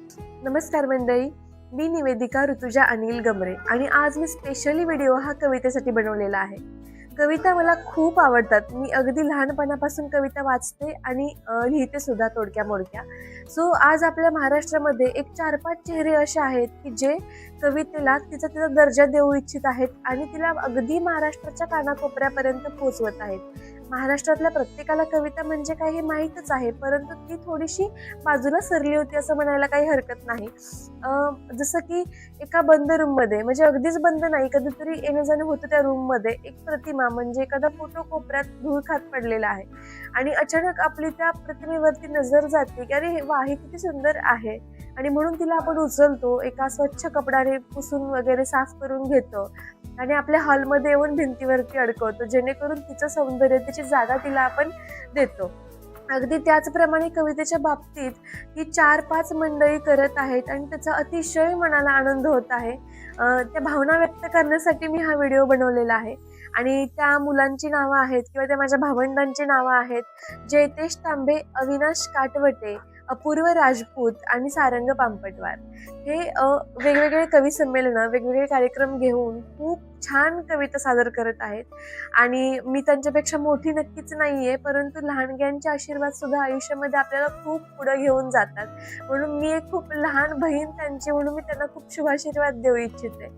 नमस्कार मंडळी, मी निवेदिका ऋतुजा अनिल गमरे आणि आज मी स्पेशली व्हिडिओ हा कवितेसाठी बनवलेला आहे. कविता मला खूप आवडतात. मी अगदी लहानपणापासून कविता वाचते आणि लिहिते सुद्धा तोडक्या मोडक्या. सो आज आपल्या महाराष्ट्रामध्ये एक 4-5 चेहरे असे आहेत की जे कवितेला तिचा तिचा दर्जा देऊ इच्छित आहेत आणि तिला अगदी महाराष्ट्राच्या कानाकोपऱ्यापर्यंत पोहोचवत आहेत. महाराष्ट्रातल्या प्रत्येकाला कविता म्हणजे काय हे माहीतच आहे, परंतु ती थोडीशी बाजूला सरली होती असं म्हणायला काही हरकत नाही. जसं की एका बंद रूममध्ये, म्हणजे अगदीच बंद नाही, कधीतरी येणं जाणं होतं त्या रूममध्ये, एक प्रतिमा म्हणजे एखादा फोटो कोपऱ्यात धूळ खात पडलेला आहे आणि अचानक आपली त्या प्रतिमेवरती नजर जाते की अरे वा, हे किती सुंदर आहे, आणि म्हणून तिला आपण उचलतो, एका स्वच्छ कपड्याने पुसून वगैरे साफ करून घेतो आणि आपल्या हॉलमध्ये येऊन भिंतीवरती अडकवतो, जेणेकरून तिचं सौंदर्य, तिची जागा तिला आपण देतो. अगदी त्याचप्रमाणे कवितेच्या बाबतीत ही 4-5 मंडळी करत आहेत आणि त्याचा अतिशय मनाला आनंद होत आहे. त्या भावना व्यक्त करण्यासाठी मी हा व्हिडिओ बनवलेला आहे आणि त्या मुलांची नावं आहेत किंवा त्या माझ्या भावंडांची नावं आहेत: जयतेश तांबे, अविनाश काटवटे, अपूर्व राजपूत आणि सारंग पांपटवार. हे वेगवेगळे कवी संमेलनं, वेगवेगळे कार्यक्रम घेऊन खूप छान कविता सादर करत आहेत आणि मी त्यांच्यापेक्षा मोठी नक्कीच नाहीये, परंतु लहानग्यांचे आशीर्वाद सुद्धा आयुष्यामध्ये आपल्याला खूप पुढे घेऊन जातात. म्हणून मी एक खूप लहान बहीण त्यांची म्हणून मी त्यांना खूप शुभाशीर्वाद देऊ इच्छिते.